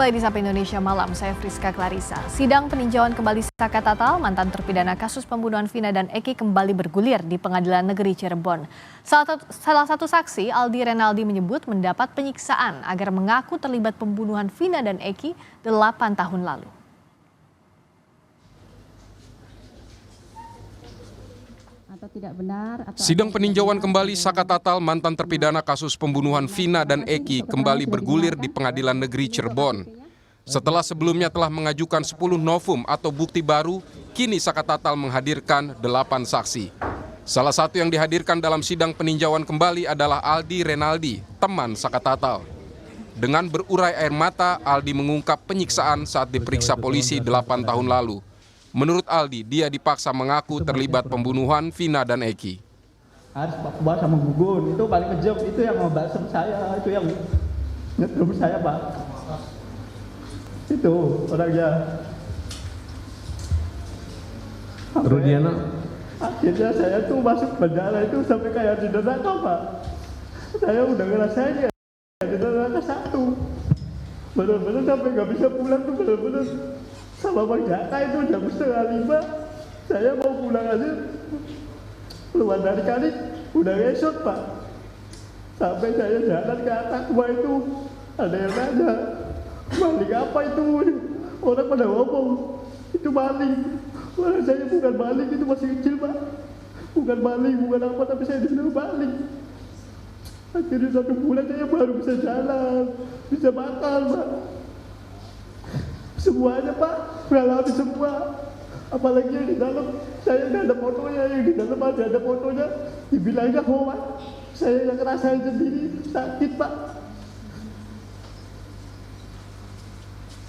Di Sapa Indonesia Malam, saya Friska Clarissa. Sidang peninjauan kembali Saka Tatal, mantan terpidana kasus pembunuhan Vina dan Eki kembali bergulir di Pengadilan Negeri Cirebon. Salah satu saksi, Aldi Renaldi, menyebut mendapat penyiksaan agar mengaku terlibat pembunuhan Vina dan Eki 8 tahun lalu. Sidang peninjauan kembali Saka Tatal, mantan terpidana kasus pembunuhan Vina dan Eki, kembali bergulir di Pengadilan Negeri Cirebon. Setelah sebelumnya telah mengajukan 10 novum atau bukti baru, kini Saka Tatal menghadirkan 8 saksi. Salah satu yang dihadirkan dalam sidang peninjauan kembali adalah Aldi Renaldi, teman Saka Tatal. Dengan berurai air mata, Aldi mengungkap penyiksaan saat diperiksa polisi 8 tahun lalu. Menurut Aldi, dia dipaksa mengaku terlibat pembunuhan Vina dan Eki. Harus Pak sama Gugun, itu paling kejam, itu yang ngebasem saya, itu yang nyetrum saya, Pak. Itu orangnya. Rudiana. Akhirnya saya tuh masuk penjara itu sampai kayak di neraka, Pak. Saya udah ngerasain ya di neraka 1. Bener-bener sampai nggak bisa pulang tuh, bener-bener. Sama Bang Jaka itu jam 4:30, saya mau pulang aja, keluar dari kali, udah ngesot, Pak. Sampai saya jalan ke atas gua itu, ada yang nanya, maling apa itu? Orang pada ngomong, itu maling. Orang saya bukan maling, itu masih kecil, Pak. Bukan maling, bukan apa, tapi saya disuruh maling. Akhirnya 1 bulan saya baru bisa jalan, bisa makan, Pak. Semuanya, Pak, mengalami semua. Apalagi yang di dalam, saya nggak ada fotonya, yang di dalam ada fotonya, dibilangnya hoax. Saya yang ngerasain sendiri, sakit, Pak.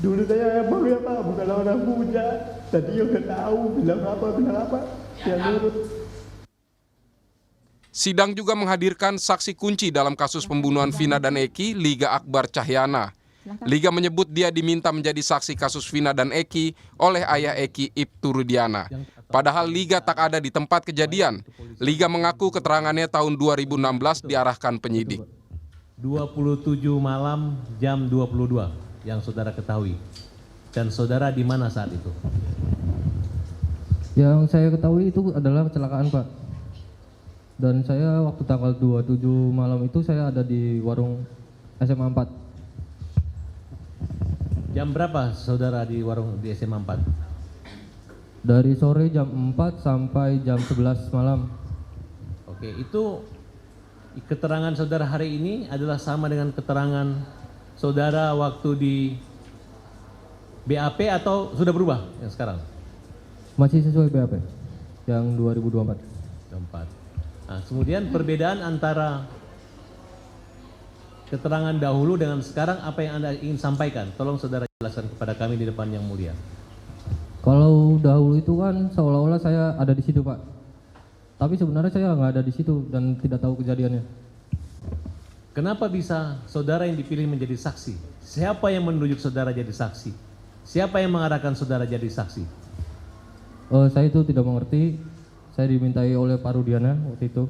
Dulu saya emang ya, Pak, bukan orang punya. Tadi ya udah tahu, bilang apa, ya nurut. Sidang juga menghadirkan saksi kunci dalam kasus pembunuhan Vina dan Eki, Liga Akbar Cahyana. Liga menyebut dia diminta menjadi saksi kasus Vina dan Eki oleh ayah Eki, Ibtu Rudiana. Padahal Liga tak ada di tempat kejadian. Liga mengaku keterangannya tahun 2016 diarahkan penyidik. 27 malam jam 22 yang saudara ketahui. Dan saudara di mana saat itu? Yang saya ketahui itu adalah kecelakaan, Pak. Dan saya waktu tanggal 27 malam itu saya ada di warung SMA 4. Jam berapa saudara di warung di SMA 4? Dari sore jam 4 sampai jam 11 malam. Oke, itu keterangan saudara hari ini adalah sama dengan keterangan saudara waktu di BAP atau sudah berubah yang sekarang? Masih sesuai BAP yang 2024. Nah, kemudian perbedaan antara keterangan dahulu dengan sekarang, apa yang Anda ingin sampaikan? Tolong saudara jelaskan kepada kami di depan yang mulia. Kalau dahulu itu kan seolah-olah saya ada di situ, Pak. Tapi sebenarnya saya nggak ada di situ dan tidak tahu kejadiannya. Kenapa bisa saudara yang dipilih menjadi saksi? Siapa yang menunjuk saudara jadi saksi? Siapa yang mengarahkan saudara jadi saksi? Saya itu tidak mengerti. Saya dimintai oleh Pak Rudiana waktu itu.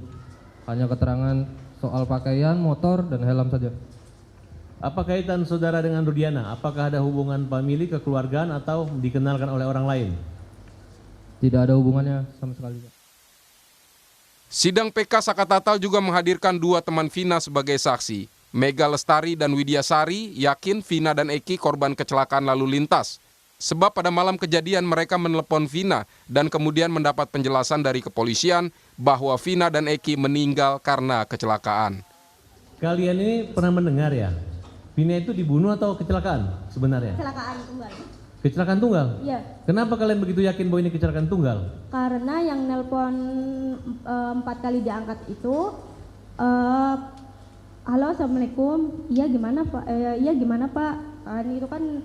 Hanya keterangan soal pakaian, motor, dan helm saja. Apa kaitan saudara dengan Rudiana? Apakah ada hubungan famili, kekeluargaan, atau dikenalkan oleh orang lain? Tidak ada hubungannya sama sekali, Pak. Sidang PK Saka Tatal juga menghadirkan 2 teman Vina sebagai saksi. Mega Lestari dan Widya Sari yakin Vina dan Eki korban kecelakaan lalu lintas. Sebab pada malam kejadian mereka menelepon Vina dan kemudian mendapat penjelasan dari kepolisian bahwa Vina dan Eki meninggal karena kecelakaan. Kalian ini pernah mendengar ya, Vina itu dibunuh atau kecelakaan sebenarnya? Kecelakaan tunggal. Kecelakaan tunggal? Iya. Kenapa kalian begitu yakin bahwa ini kecelakaan tunggal? Karena yang nelpon 4 kali diangkat itu, halo assalamualaikum, iya gimana Pak? Iya gimana Pak? Itu kan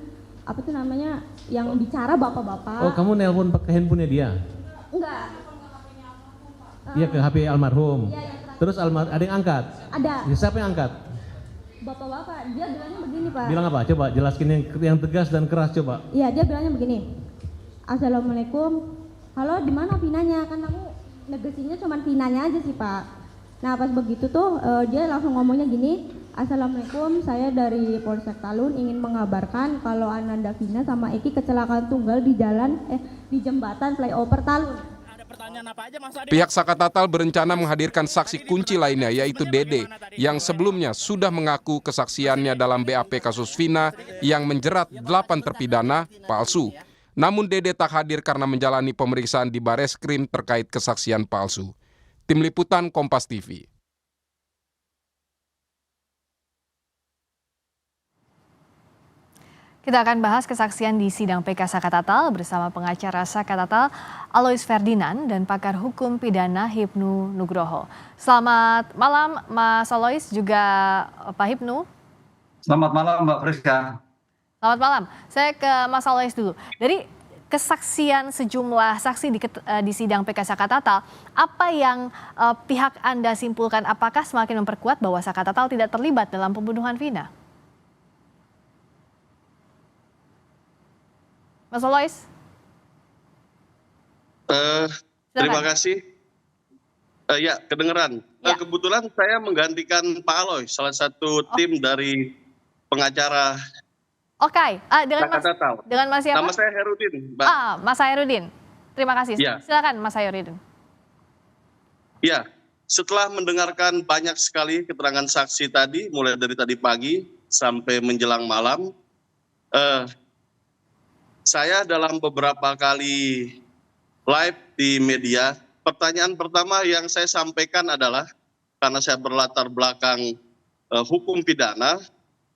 apa tuh namanya yang bicara bapak-bapak. Oh, kamu nelpon pakai handphonenya dia? Enggak. Iya, ke HP almarhum. Iya, Terus ada yang angkat? ada. Ya, siapa yang angkat? Bapak-bapak, dia bilangnya begini Pak. Bilang apa? Coba jelaskan yang tegas dan keras coba. Iya, dia bilangnya begini. Assalamualaikum. Halo, di mana Vinanya? Kan aku negesinya cuma Vinanya aja sih Pak. Nah pas begitu tuh dia langsung ngomongnya gini, Assalamualaikum, saya dari Polsek Talun ingin mengabarkan kalau Ananda Vina sama Eki kecelakaan tunggal di di jembatan flyover Talun. Pihak Sakatatal berencana menghadirkan saksi kunci lainnya yaitu Dede yang sebelumnya sudah mengaku kesaksiannya dalam BAP kasus Vina yang menjerat 8 terpidana palsu. Namun Dede tak hadir karena menjalani pemeriksaan di Bareskrim terkait kesaksian palsu. Tim Liputan Kompas TV. Kita akan bahas kesaksian di sidang PK Sakatatal bersama pengacara Sakatatal Alois Ferdinand dan pakar hukum pidana Hipnu Nugroho. Selamat malam Mas Alois, juga Pak Hipnu. Selamat malam Mbak Friska. Selamat malam. Saya ke Mas Alois dulu. Dari kesaksian sejumlah saksi di sidang PK Sakatatal, apa yang pihak Anda simpulkan? Apakah semakin memperkuat bahwa Sakatatal tidak terlibat dalam pembunuhan Vina? Mas Alois? Terima kasih. Ya, kedengeran. Ya. Kebetulan saya menggantikan Pak Alois, salah satu tim dari pengacara Oke, Sakatatal. dengan Mas siapa? Nama saya Herudin, Mbak. Mas Hairudin. Terima kasih. Ya. Silakan Mas Hairudin. Ya, setelah mendengarkan banyak sekali keterangan saksi tadi, mulai dari tadi pagi sampai menjelang malam, saya dalam beberapa kali live di media, pertanyaan pertama yang saya sampaikan adalah, karena saya berlatar belakang hukum pidana,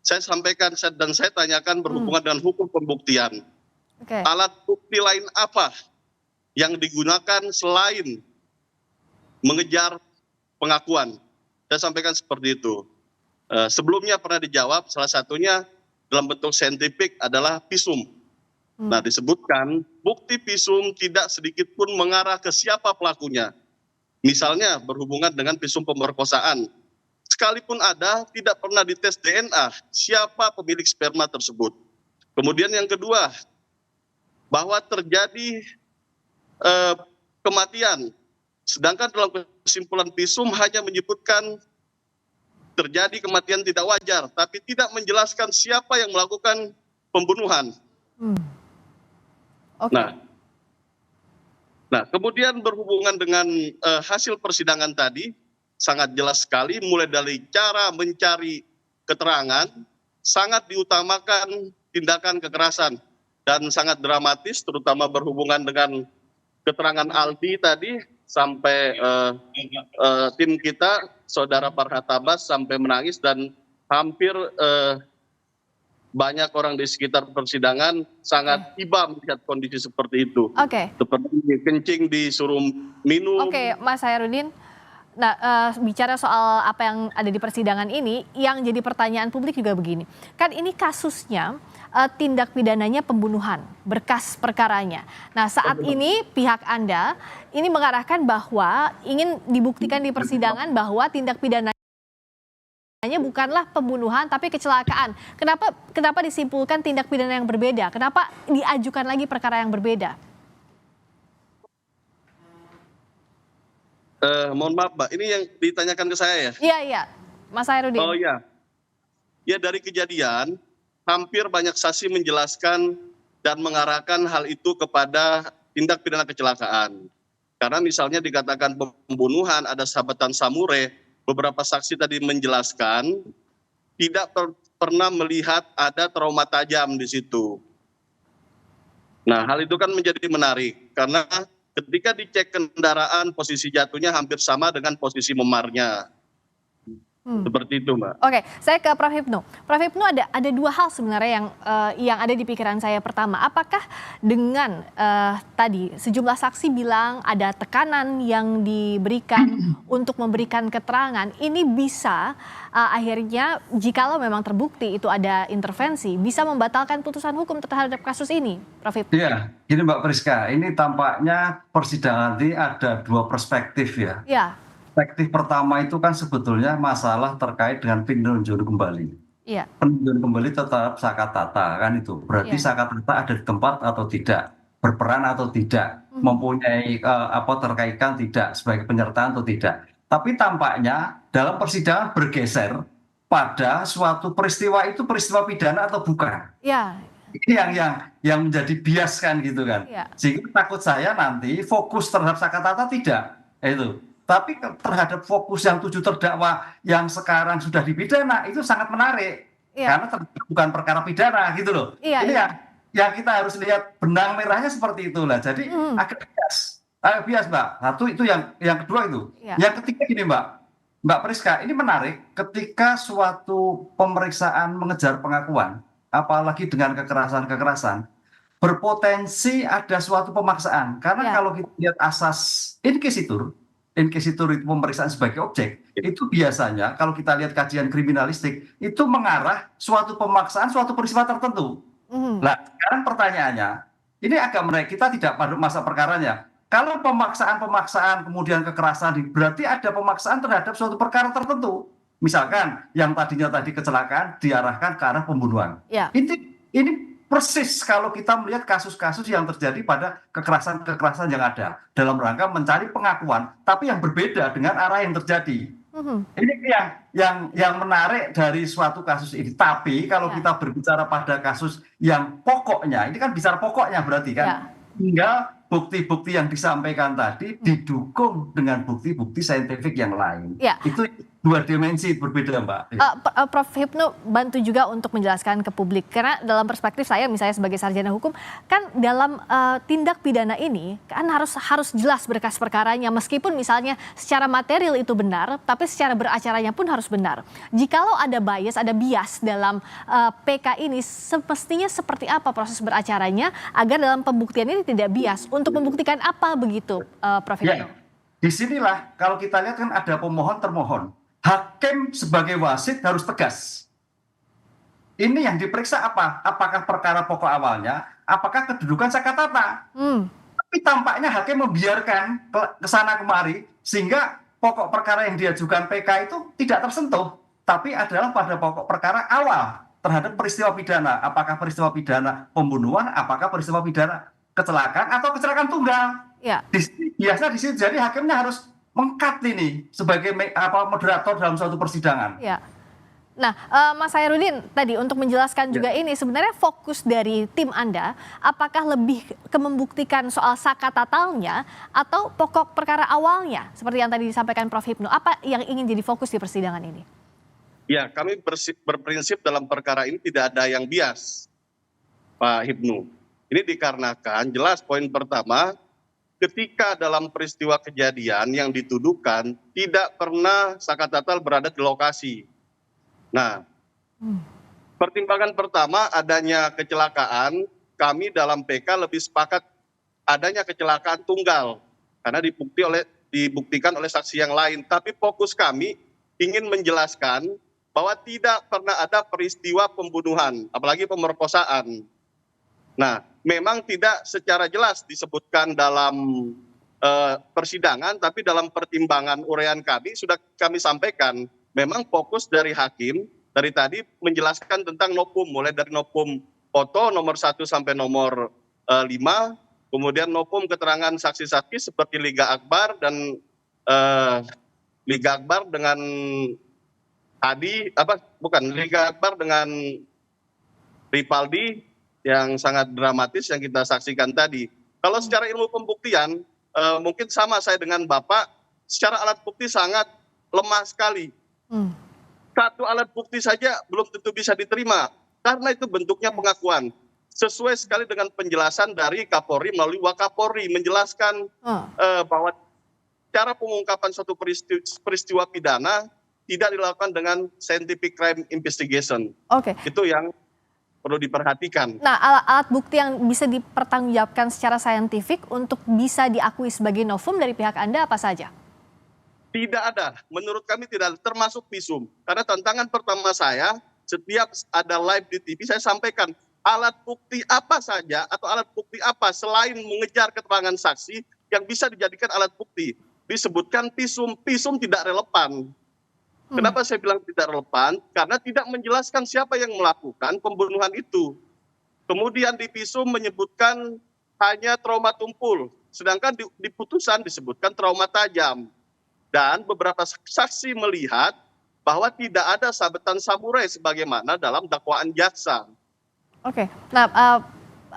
saya sampaikan dan saya tanyakan berhubungan dengan hukum pembuktian. Oke. Alat bukti lain apa yang digunakan selain mengejar pengakuan? Saya sampaikan seperti itu. Sebelumnya pernah dijawab, salah satunya dalam bentuk saintifik adalah visum. Nah, disebutkan bukti visum tidak sedikit pun mengarah ke siapa pelakunya. Misalnya berhubungan dengan visum pemerkosaan. Sekalipun ada, tidak pernah dites DNA siapa pemilik sperma tersebut. Kemudian yang kedua, bahwa terjadi kematian. Sedangkan dalam kesimpulan visum hanya menyebutkan terjadi kematian tidak wajar, tapi tidak menjelaskan siapa yang melakukan pembunuhan. Oke. Nah, kemudian berhubungan dengan hasil persidangan tadi, sangat jelas sekali mulai dari cara mencari keterangan, sangat diutamakan tindakan kekerasan dan sangat dramatis, terutama berhubungan dengan keterangan Aldi tadi, sampai tim kita, Saudara Farhat Abbas sampai menangis dan hampir banyak orang di sekitar persidangan sangat iba melihat kondisi seperti itu. Oke. Seperti kencing disuruh minum. Oke, Mas Hairudin. Nah, bicara soal apa yang ada di persidangan ini, yang jadi pertanyaan publik juga begini. Kan ini kasusnya tindak pidananya pembunuhan, berkas perkaranya. Nah, saat ini pihak Anda ini mengarahkan bahwa ingin dibuktikan di persidangan bahwa tindak pidananya bukanlah pembunuhan tapi kecelakaan. Kenapa disimpulkan tindak pidana yang berbeda? Kenapa diajukan lagi perkara yang berbeda? Mohon maaf, Mbak. Ini yang ditanyakan ke saya ya? Iya, Mas Hairudin. Oh iya. Ya, dari kejadian hampir banyak saksi menjelaskan dan mengarahkan hal itu kepada tindak pidana kecelakaan. Karena misalnya dikatakan pembunuhan, ada sabetan samurai, beberapa saksi tadi menjelaskan tidak pernah melihat ada trauma tajam di situ. Nah, hal itu kan menjadi menarik karena ketika dicek kendaraan, posisi jatuhnya hampir sama dengan posisi memarnya. Seperti itu, Mbak. Oke, saya ke Prof. Hipnu. Prof. Hipnu, ada dua hal sebenarnya yang ada di pikiran saya. Pertama, apakah dengan tadi sejumlah saksi bilang ada tekanan yang diberikan untuk memberikan keterangan, ini bisa akhirnya jikalau memang terbukti itu ada intervensi, bisa membatalkan putusan hukum terhadap kasus ini, Prof. Hipnu? Iya, ini Mbak Friska, ini tampaknya persidangan ini ada dua perspektif ya. Iya. Perspektif pertama itu kan sebetulnya masalah terkait dengan peninjauan kembali. Iya. Peninjauan kembali tetap Sakatata kan itu. Berarti Iya. Sakatata ada di tempat atau tidak, berperan atau tidak, mempunyai terkaitkan tidak sebagai penyertaan atau tidak. Tapi tampaknya dalam persidangan bergeser pada suatu peristiwa itu peristiwa pidana atau bukan. Ya, Ini yang menjadi bias kan gitu kan. ya. Sehingga takut saya nanti fokus terhadap Sakatata tidak. Itu. Tapi terhadap fokus yang 7 terdakwa yang sekarang sudah dipidana itu sangat menarik. Iya. Karena bukan perkara pidana gitu loh. Iya, Ini iya. yang kita harus lihat benang merahnya seperti itulah. Jadi agak bias. Agak bias, Mbak. Satu itu yang kedua itu. Iya. Yang ketiga gini, Mbak Priska, ini menarik ketika suatu pemeriksaan mengejar pengakuan, apalagi dengan kekerasan-kekerasan, berpotensi ada suatu pemaksaan. Karena Ya. kalau kita lihat asas inquisitur itu pemeriksaan sebagai objek, itu biasanya kalau kita lihat kajian kriminalistik, itu mengarah suatu pemaksaan, suatu peristiwa tertentu. Nah, sekarang pertanyaannya, ini agak menarik, kita tidak pada masa perkaranya. Kalau pemaksaan kemudian kekerasan, berarti ada pemaksaan terhadap suatu perkara tertentu. Misalkan yang tadinya tadi kecelakaan diarahkan ke arah pembunuhan. Ya. Ini persis kalau kita melihat kasus-kasus yang terjadi pada kekerasan-kekerasan yang ada dalam rangka mencari pengakuan, tapi yang berbeda dengan arah yang terjadi. Ini yang menarik dari suatu kasus ini. Tapi kalau kita berbicara pada kasus yang pokoknya, ini kan bicara pokoknya berarti kan, tinggal bukti-bukti yang disampaikan tadi didukung dengan bukti-bukti saintifik yang lain. Ya. Itu dua dimensi berbeda, Mbak. Prof. Hipnu bantu juga untuk menjelaskan ke publik, karena dalam perspektif saya misalnya sebagai sarjana hukum, kan dalam tindak pidana ini kan harus jelas berkas perkaranya, meskipun misalnya secara material itu benar, tapi secara beracaranya pun harus benar. Jikalau ada bias dalam PK ini, semestinya seperti apa proses beracaranya agar dalam pembuktian ini tidak bias? Untuk membuktikan apa begitu, Prof. Hipnu? Ya, disinilah kalau kita lihat kan ada pemohon termohon. Hakim sebagai wasit harus tegas. Ini yang diperiksa apa? Apakah perkara pokok awalnya? Apakah kedudukan Sakatata? Tapi tampaknya hakim membiarkan ke sana kemari sehingga pokok perkara yang diajukan PK itu tidak tersentuh. Tapi adalah pada pokok perkara awal terhadap peristiwa pidana. Apakah peristiwa pidana pembunuhan? Apakah peristiwa pidana kecelakaan atau kecelakaan tunggal? Ya. Biasa di situ. Jadi hakimnya harus meng-cut ini sebagai moderator dalam suatu persidangan. Ya. Nah, Mas Hairudin tadi untuk menjelaskan juga ini sebenarnya fokus dari tim Anda apakah lebih ke membuktikan soal sakatatalnya atau pokok perkara awalnya seperti yang tadi disampaikan Prof. Hipnu. Apa yang ingin jadi fokus di persidangan ini? Ya, kami berprinsip dalam perkara ini tidak ada yang bias, Pak Hipnu. Ini dikarenakan jelas poin pertama, ketika dalam peristiwa kejadian yang dituduhkan tidak pernah Sakatatal berada di lokasi. Nah, pertimbangan pertama adanya kecelakaan, kami dalam PK lebih sepakat adanya kecelakaan tunggal karena dibuktikan oleh saksi yang lain. Tapi fokus kami ingin menjelaskan bahwa tidak pernah ada peristiwa pembunuhan, apalagi pemerkosaan. Nah, memang tidak secara jelas disebutkan dalam persidangan, tapi dalam pertimbangan uraian kami sudah kami sampaikan. Memang fokus dari hakim dari tadi menjelaskan tentang nopum, mulai dari nopum foto nomor 1 sampai nomor 5, kemudian nopum keterangan saksi-saksi seperti Liga Akbar dan Liga Akbar dengan Liga Akbar dengan Ripaldi yang sangat dramatis yang kita saksikan tadi. Kalau secara ilmu pembuktian, mungkin sama saya dengan Bapak, secara alat bukti sangat lemah sekali. Satu alat bukti saja belum tentu bisa diterima, karena itu bentuknya pengakuan. Sesuai sekali dengan penjelasan dari Kapolri melalui Wakapolri, menjelaskan bahwa cara pengungkapan suatu peristiwa pidana tidak dilakukan dengan scientific crime investigation. Oke. Itu yang perlu diperhatikan. Nah, alat bukti yang bisa dipertanggungjawabkan secara saintifik untuk bisa diakui sebagai novum dari pihak Anda apa saja? Tidak ada, menurut kami tidak ada, termasuk visum. Karena tantangan pertama saya, setiap ada live di TV, saya sampaikan alat bukti apa saja atau alat bukti apa selain mengejar keterangan saksi yang bisa dijadikan alat bukti. Disebutkan visum, visum tidak relevan. Kenapa saya bilang tidak relevan? Karena tidak menjelaskan siapa yang melakukan pembunuhan itu. Kemudian di visum menyebutkan hanya trauma tumpul, sedangkan di putusan disebutkan trauma tajam. Dan beberapa saksi melihat bahwa tidak ada sabetan samurai sebagaimana dalam dakwaan jaksa. Oke, nah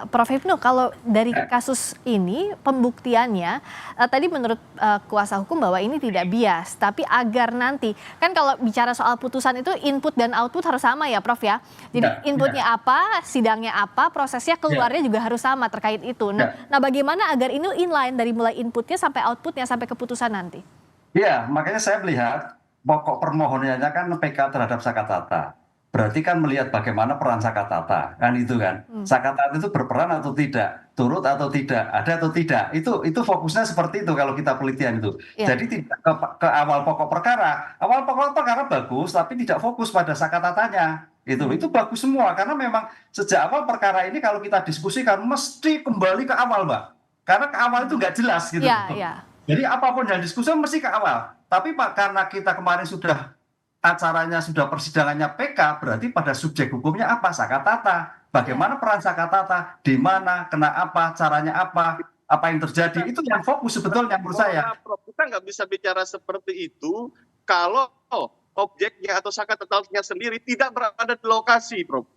Prof. Hipnu, kalau dari kasus ini pembuktiannya tadi menurut kuasa hukum bahwa ini tidak bias, tapi agar nanti kan kalau bicara soal putusan itu input dan output harus sama ya Prof ya. Jadi inputnya apa, sidangnya apa, prosesnya keluarnya juga harus sama terkait itu. Nah, bagaimana agar ini inline dari mulai inputnya sampai outputnya sampai keputusan nanti? Iya, makanya saya melihat pokok permohonannya kan PK terhadap Sakatata. Berarti kan melihat bagaimana peran Sakatata, kan itu kan. Sakatata itu berperan atau tidak, turut atau tidak, ada atau tidak. Itu fokusnya seperti itu kalau kita penelitian itu. Jadi tidak ke awal pokok perkara. Awal pokok perkara bagus, tapi tidak fokus pada Sakatatanya. Itu bagus semua karena memang sejak awal perkara ini kalau kita diskusikan mesti kembali ke awal, Mbak. Karena ke awal itu nggak jelas gitu. Jadi apapun yang diskusi mesti ke awal. Tapi Pak, karena kita kemarin sudah acaranya sudah persidangannya PK, berarti pada subjek hukumnya apa? Sakatata. Bagaimana peran Sakatata? Di mana? Kena apa? Caranya apa? Apa yang terjadi? Itu yang fokus sebetulnya menurut saya. Kita nggak bisa bicara seperti itu kalau objeknya atau Sakatatalnya sendiri tidak berada di lokasi, Prof.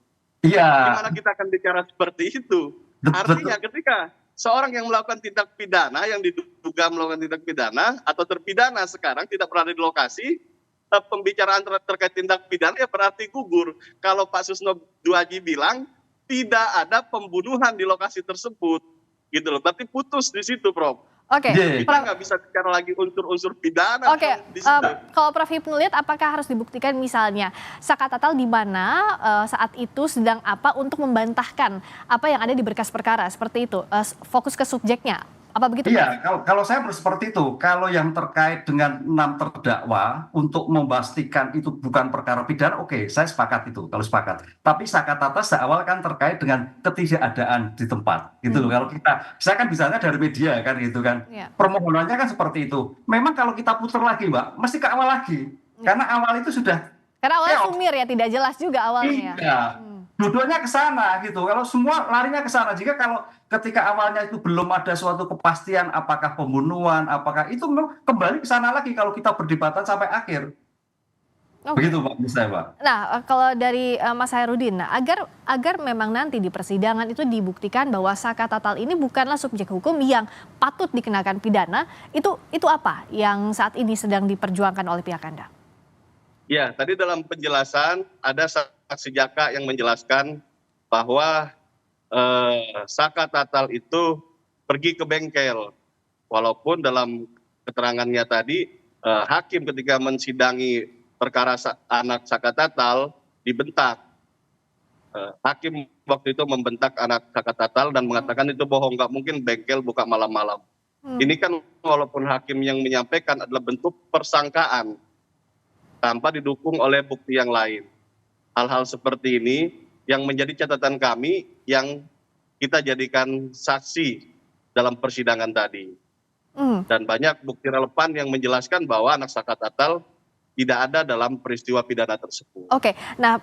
Iya. Gimana kita akan bicara seperti itu? Artinya ketika seorang yang melakukan tindak pidana, yang diduga melakukan tindak pidana atau terpidana sekarang tidak berada di lokasi, pembicaraan terkait tindak pidana ya berarti gugur. Kalau Pak Susno Duaji bilang tidak ada pembunuhan di lokasi tersebut, gitu loh. Berarti putus di situ, Prof. Oke. Kita nggak bisa bicara lagi unsur-unsur pidana. Oke. Kalau Prof. Hipnu lihat, apakah harus dibuktikan misalnya Sakatatal di mana saat itu sedang apa untuk membantahkan apa yang ada di berkas perkara seperti itu, fokus ke subjeknya. Apa begitu? Iya, kalau saya seperti itu. Kalau yang terkait dengan 6 terdakwa untuk memastikan itu bukan perkara pidana, oke, saya sepakat itu. Kalau sepakat. Tapi Sakatata seawal kan terkait dengan ketidakadaan di tempat, gitu loh. Kalau saya kan bisanya dari media kan, gitu kan. Permohonannya kan seperti itu. Memang kalau kita putar lagi, Mbak, mesti ke awal lagi. Karena awal itu sudah. Karena awalnya sumir ya, tidak jelas juga awalnya. Iya. Duduknya ke sana gitu. Kalau semua larinya ke sana. Jika kalau ketika awalnya itu belum ada suatu kepastian apakah pembunuhan, apakah itu kembali ke sana lagi kalau kita berdebatan sampai akhir. Begitu Pak, saya Pak. Nah, kalau dari Mas Hairudin, agar memang nanti di persidangan itu dibuktikan bahwa Sakatatal ini bukanlah subjek hukum yang patut dikenakan pidana, itu apa yang saat ini sedang diperjuangkan oleh pihak Anda? Ya, tadi dalam penjelasan ada saksi jaka yang menjelaskan bahwa Sakatatal itu pergi ke bengkel. Walaupun dalam keterangannya tadi hakim ketika mensidangi perkara anak Sakatatal dibentak. Hakim waktu itu membentak anak Sakatatal dan mengatakan itu bohong, nggak mungkin bengkel buka malam-malam. Ini kan walaupun hakim yang menyampaikan adalah bentuk persangkaan tanpa didukung oleh bukti yang lain. Hal-hal seperti ini yang menjadi catatan kami yang kita jadikan saksi dalam persidangan tadi. Dan banyak bukti relevan yang menjelaskan bahwa anak Sakatatal tidak ada dalam peristiwa pidana tersebut. Oke, nah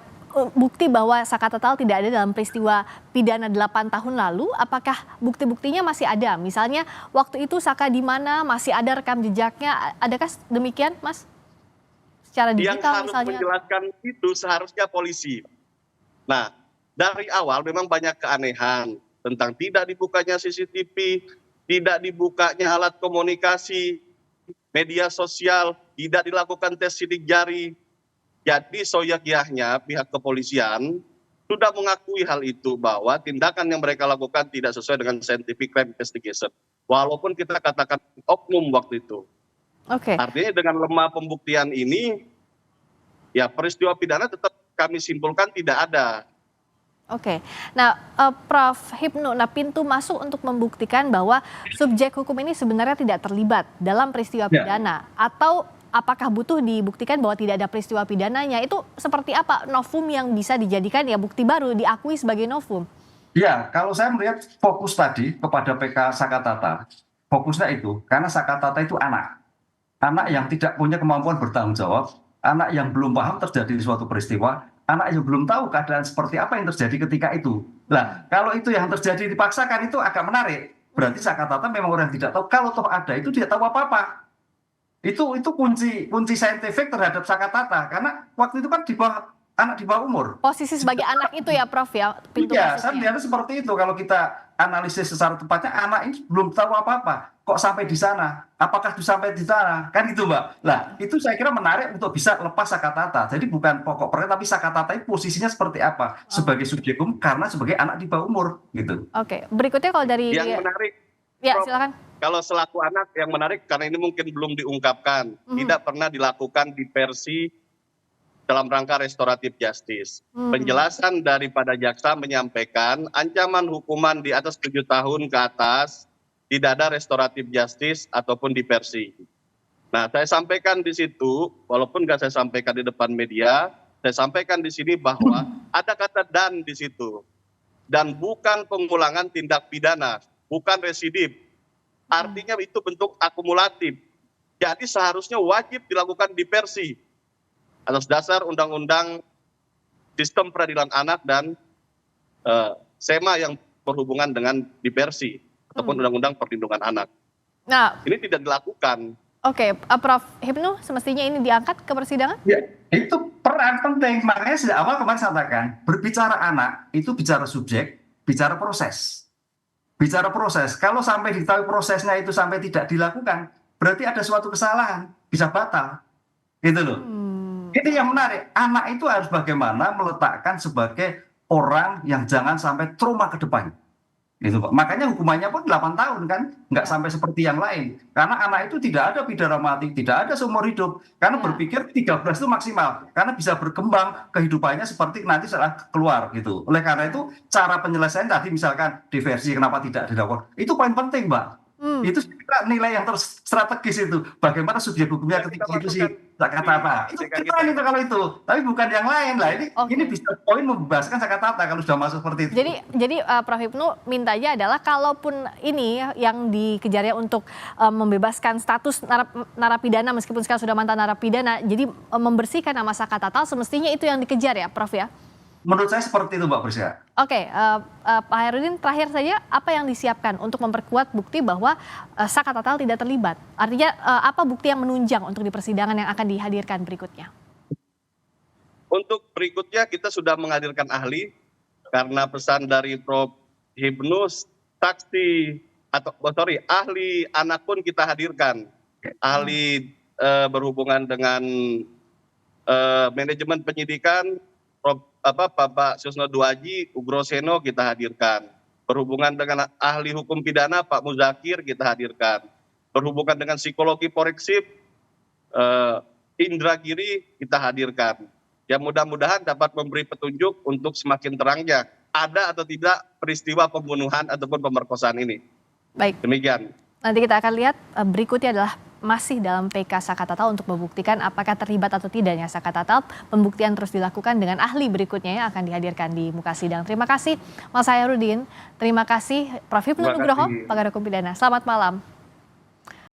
bukti bahwa Sakatatal tidak ada dalam peristiwa pidana 8 tahun lalu, apakah bukti-buktinya masih ada? Misalnya waktu itu Saka di mana, masih ada rekam jejaknya, adakah demikian Mas? Secara digital yang harus misalnya. Menjelaskan itu seharusnya polisi. Nah, dari awal memang banyak keanehan tentang tidak dibukanya CCTV, tidak dibukanya alat komunikasi, media sosial, tidak dilakukan tes sidik jari. Jadi soyakyahnya pihak kepolisian sudah mengakui hal itu bahwa tindakan yang mereka lakukan tidak sesuai dengan scientific crime investigation. Walaupun kita katakan oknum waktu itu. Artinya dengan lemah pembuktian ini, ya peristiwa pidana tetap kami simpulkan tidak ada. Nah Prof. Hipnu, pintu masuk untuk membuktikan bahwa subjek hukum ini sebenarnya tidak terlibat dalam peristiwa pidana, atau apakah butuh dibuktikan bahwa tidak ada peristiwa pidananya, itu seperti apa novum yang bisa dijadikan ya bukti baru diakui sebagai novum? Ya, kalau saya melihat fokus tadi kepada PK Sakatata, fokusnya itu karena Sakatata itu anak yang tidak punya kemampuan bertanggung jawab, anak yang belum paham terjadi suatu peristiwa, anak yang belum tahu keadaan seperti apa yang terjadi ketika itu. Nah, kalau itu yang terjadi dipaksakan itu agak menarik. Berarti Sakatata memang orang yang tidak tahu. Kalau toh ada itu dia tahu apa-apa. Itu kunci saintifik terhadap Sakatata, karena waktu itu kan anak di bawah umur. Posisi sebagai anak itu ya Prof ya, pintu Iya, saya masuknya. melihatnya seperti itu. Kalau kita analisis secara tepatnya, anak ini belum tahu apa-apa. Kok sampai di sana? Apakah sampai di sana? Kan itu, Mbak. Nah, itu saya kira menarik untuk bisa lepas Sakatata. Jadi bukan pokok perkara, tapi Sakatata itu posisinya seperti apa? Sebagai subjek hukum, karena sebagai anak di bawah umur. Gitu. Oke, berikutnya kalau dari... Yang menarik, Ya, Prof, silakan. kalau selaku anak yang menarik, karena ini mungkin belum diungkapkan, tidak pernah dilakukan diversi dalam rangka restoratif justice. Penjelasan daripada jaksa menyampaikan ancaman hukuman di atas 7 tahun ke atas, tidak ada restoratif justice ataupun diversi. Nah, saya sampaikan di situ, walaupun nggak saya sampaikan di depan media, saya sampaikan di sini bahwa ada kata dan di situ. Dan bukan pengulangan tindak pidana, bukan residip. Artinya itu bentuk akumulatif. Jadi seharusnya wajib dilakukan diversi atas dasar Undang-Undang Sistem Peradilan Anak dan SEMA yang berhubungan dengan diversi ataupun Undang-Undang Perlindungan Anak. Nah, Ini tidak dilakukan. oke, Prof Hipnu, semestinya ini diangkat ke persidangan? Ya, itu peran penting. Makanya sejak awal kemarin saya katakan, berbicara anak itu bicara subjek, bicara proses. Bicara proses. Kalau sampai diketahui prosesnya itu sampai tidak dilakukan, berarti ada suatu kesalahan, bisa batal. Gitu loh. Ini yang menarik. Anak itu harus bagaimana meletakkan sebagai orang yang jangan sampai trauma ke depan. Gitu, Pak. Makanya hukumannya pun 8 tahun kan, nggak sampai seperti yang lain. Karena anak itu tidak ada pidana mati, tidak ada seumur hidup. Karena berpikir 13 itu maksimal, karena bisa berkembang kehidupannya seperti nanti setelah keluar gitu. Oleh karena itu cara penyelesaian tadi misalkan diversi kenapa tidak dilakukan, itu paling penting, Mbak. Itu nilai yang strategis itu. Bagaimana subjek hukumnya ketika itu sih Sakatata. Itu keren itu kalau itu. Tapi bukan yang lain lah. Ini bisa poin membebaskan Sakatata kalau sudah masuk seperti itu. Jadi Prof Hipnu mintanya adalah kalaupun ini yang dikejarnya untuk membebaskan status narapidana meskipun sekarang sudah mantan narapidana, jadi membersihkan nama Sakatata semestinya itu yang dikejar ya Prof ya? Menurut saya seperti itu Mbak Prisca. Oke, Pak Hairudin terakhir saja apa yang disiapkan untuk memperkuat bukti bahwa Sakatata tidak terlibat? Artinya apa bukti yang menunjang untuk di persidangan yang akan dihadirkan berikutnya? Untuk berikutnya kita sudah menghadirkan ahli karena pesan dari Prof Hipnu, ahli anak pun kita hadirkan. Ahli berhubungan dengan manajemen penyidikan, Bapak Susno Duaji, Ugroseno kita hadirkan. Berhubungan dengan ahli hukum pidana Pak Muzakir kita hadirkan. Berhubungan dengan psikologi forensik Indra Giri kita hadirkan. Ya mudah-mudahan dapat memberi petunjuk untuk semakin terangnya ada atau tidak peristiwa pembunuhan ataupun pemerkosaan ini. Baik. Demikian. Nanti kita akan lihat berikutnya adalah masih dalam PK Sakatata untuk membuktikan apakah terlibat atau tidaknya Sakatata. Pembuktian terus dilakukan dengan ahli berikutnya yang akan dihadirkan di muka sidang. Terima kasih Mas Hairudin, terima kasih Prof Hipnu Nugroho, pakar hukum pidana. Selamat malam.